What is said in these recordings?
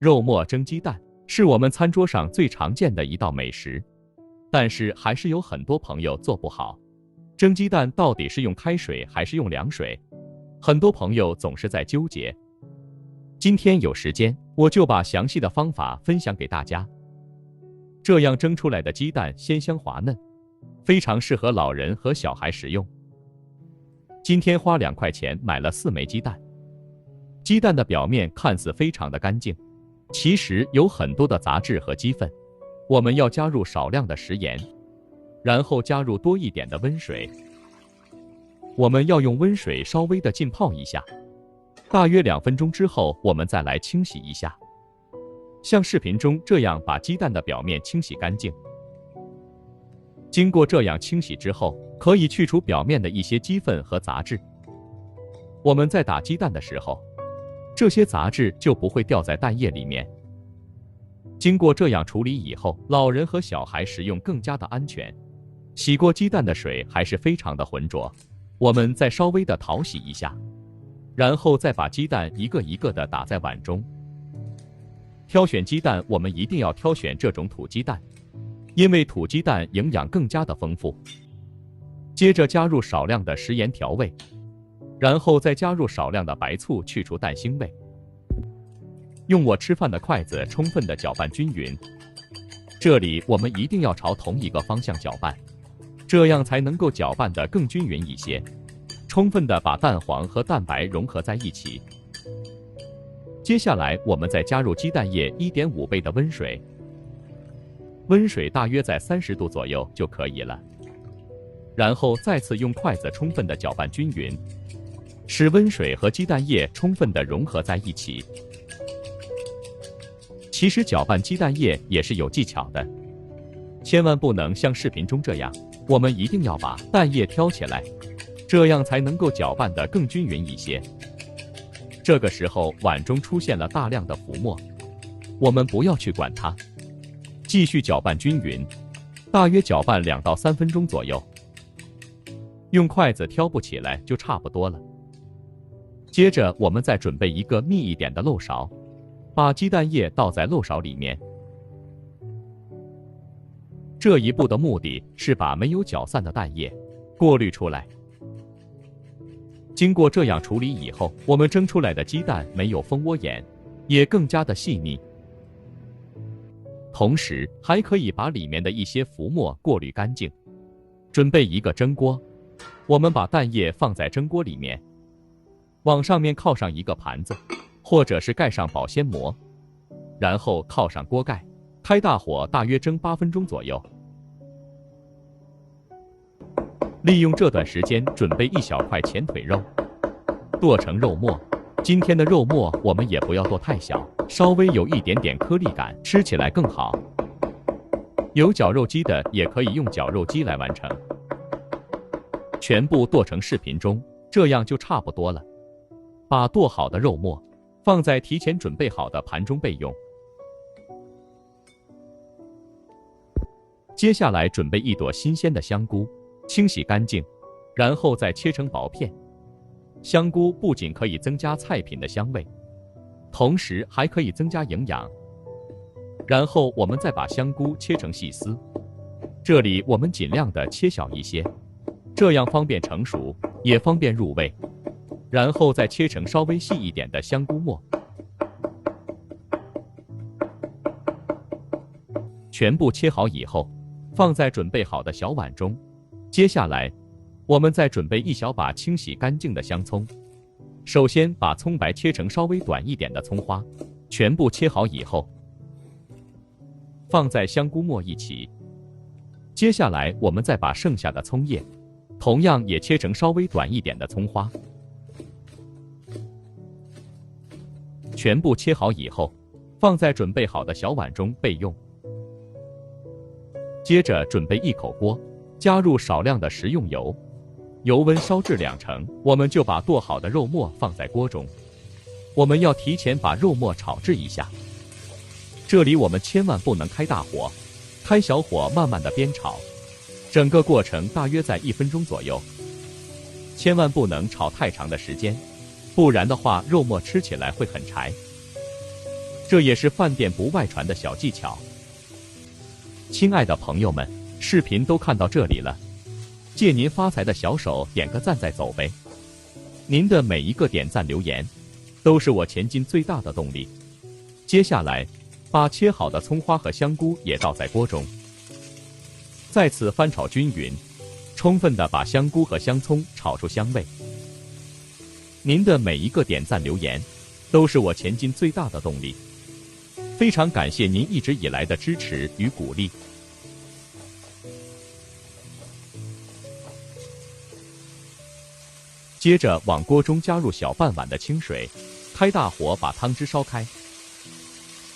肉末蒸鸡蛋是我们餐桌上最常见的一道美食，但是还是有很多朋友做不好。蒸鸡蛋到底是用开水还是用凉水？很多朋友总是在纠结。今天有时间，我就把详细的方法分享给大家。这样蒸出来的鸡蛋鲜香滑嫩，非常适合老人和小孩食用。今天花2块钱买了4枚鸡蛋。鸡蛋的表面看似非常的干净，其实有很多的杂质和鸡粪。我们要加入少量的食盐，然后加入多一点的温水。我们要用温水稍微的浸泡一下，大约2分钟之后，我们再来清洗一下。像视频中这样把鸡蛋的表面清洗干净。经过这样清洗之后，可以去除表面的一些鸡粪和杂质。我们在打鸡蛋的时候，这些杂质就不会掉在蛋液里面。经过这样处理以后，老人和小孩食用更加的安全。洗过鸡蛋的水还是非常的浑浊，我们再稍微的淘洗一下，然后再把鸡蛋一个一个的打在碗中。挑选鸡蛋，我们一定要挑选这种土鸡蛋，因为土鸡蛋营养更加的丰富。接着加入少量的食盐调味，然后再加入少量的白醋去除蛋腥味。用我吃饭的筷子充分的搅拌均匀。这里我们一定要朝同一个方向搅拌，这样才能够搅拌得更均匀一些，充分的把蛋黄和蛋白融合在一起。接下来我们再加入鸡蛋液1.5倍的温水，温水大约在30度左右就可以了。然后再次用筷子充分的搅拌均匀，使温水和鸡蛋液充分的融合在一起。其实搅拌鸡蛋液也是有技巧的，千万不能像视频中这样，我们一定要把蛋液挑起来，这样才能够搅拌得更均匀一些。这个时候碗中出现了大量的浮沫，我们不要去管它，继续搅拌均匀，大约搅拌2到3分钟左右。用筷子挑不起来就差不多了。接着我们再准备一个密一点的漏勺，把鸡蛋液倒在漏勺里面。这一步的目的是把没有搅散的蛋液过滤出来。经过这样处理以后，我们蒸出来的鸡蛋没有蜂窝眼，也更加的细腻，同时还可以把里面的一些浮沫过滤干净。准备一个蒸锅，我们把蛋液放在蒸锅里面，往上面靠上一个盘子，或者是盖上保鲜膜，然后靠上锅盖，开大火大约蒸8分钟左右。利用这段时间准备1小块前腿肉，剁成肉末。今天的肉末我们也不要剁太小，稍微有一点点颗粒感，吃起来更好。有绞肉机的也可以用绞肉机来完成。全部剁成视频中，这样就差不多了。把剁好的肉末放在提前准备好的盘中备用。接下来准备1朵新鲜的香菇，清洗干净，然后再切成薄片。香菇不仅可以增加菜品的香味，同时还可以增加营养。然后我们再把香菇切成细丝，这里我们尽量的切小一些，这样方便成熟，也方便入味。然后再切成稍微细一点的香菇末，全部切好以后，放在准备好的小碗中。接下来我们再准备1小把清洗干净的香葱。首先把葱白切成稍微短一点的葱花，全部切好以后，放在香菇末一起。接下来我们再把剩下的葱叶，同样也切成稍微短一点的葱花，全部切好以后，放在准备好的小碗中备用。接着准备1口锅，加入少量的食用油，油温烧至2成，我们就把剁好的肉末放在锅中。我们要提前把肉末炒制一下，这里我们千万不能开大火，开小火慢慢的煸炒，整个过程大约在1分钟左右，千万不能炒太长的时间，不然的话肉末吃起来会很柴。这也是饭店不外传的小技巧。亲爱的朋友们，视频都看到这里了，借您发财的小手点个赞再走呗。您的每一个点赞留言，都是我前进最大的动力。接下来，把切好的葱花和香菇也倒在锅中，再次翻炒均匀，充分的把香菇和香葱炒出香味。您的每一个点赞留言，都是我前进最大的动力。非常感谢您一直以来的支持与鼓励。接着往锅中加入小半碗的清水，开大火把汤汁烧开，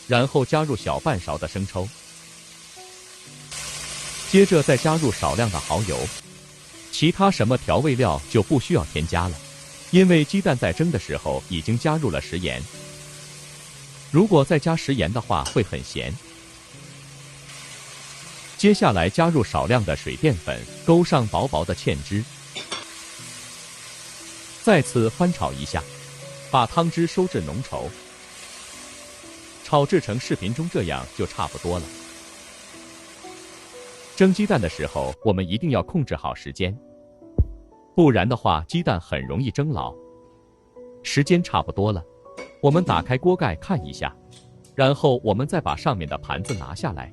然后加入小半勺的生抽，接着再加入少量的蚝油，其他什么调味料就不需要添加了，因为鸡蛋在蒸的时候已经加入了食盐，如果再加食盐的话会很咸。接下来加入少量的水淀粉，勾上薄薄的芡汁，再次翻炒一下，把汤汁收至浓稠，炒制成视频中这样就差不多了。蒸鸡蛋的时候，我们一定要控制好时间，不然的话鸡蛋很容易蒸老。时间差不多了，我们打开锅盖看一下，然后我们再把上面的盘子拿下来。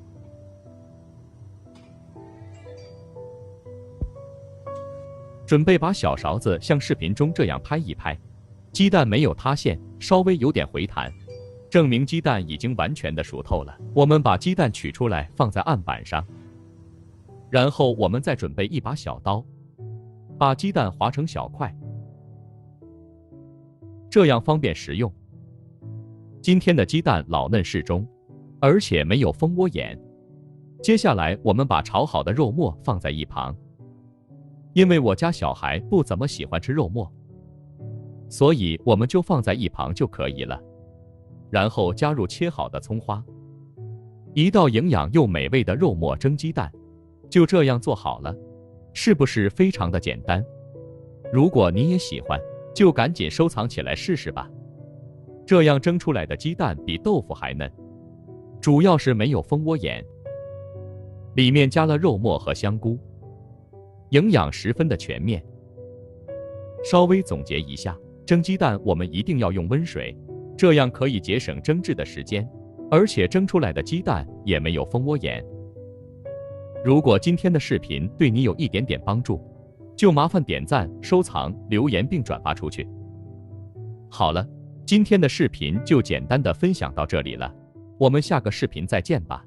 准备把小勺子像视频中这样拍一拍，鸡蛋没有塌陷，稍微有点回弹，证明鸡蛋已经完全的熟透了。我们把鸡蛋取出来放在案板上，然后我们再准备一把小刀，把鸡蛋划成小块，这样方便食用。今天的鸡蛋老嫩适中，而且没有蜂窝眼。接下来我们把炒好的肉末放在一旁，因为我家小孩不怎么喜欢吃肉末，所以我们就放在一旁就可以了。然后加入切好的葱花，一道营养又美味的肉末蒸鸡蛋，就这样做好了，是不是非常的简单？如果你也喜欢，就赶紧收藏起来试试吧。这样蒸出来的鸡蛋比豆腐还嫩，主要是没有蜂窝眼，里面加了肉末和香菇，营养十分的全面。稍微总结一下，蒸鸡蛋我们一定要用温水，这样可以节省蒸制的时间，而且蒸出来的鸡蛋也没有蜂窝眼。如果今天的视频对你有一点点帮助，就麻烦点赞、收藏、留言并转发出去。好了，今天的视频就简单的分享到这里了，我们下个视频再见吧。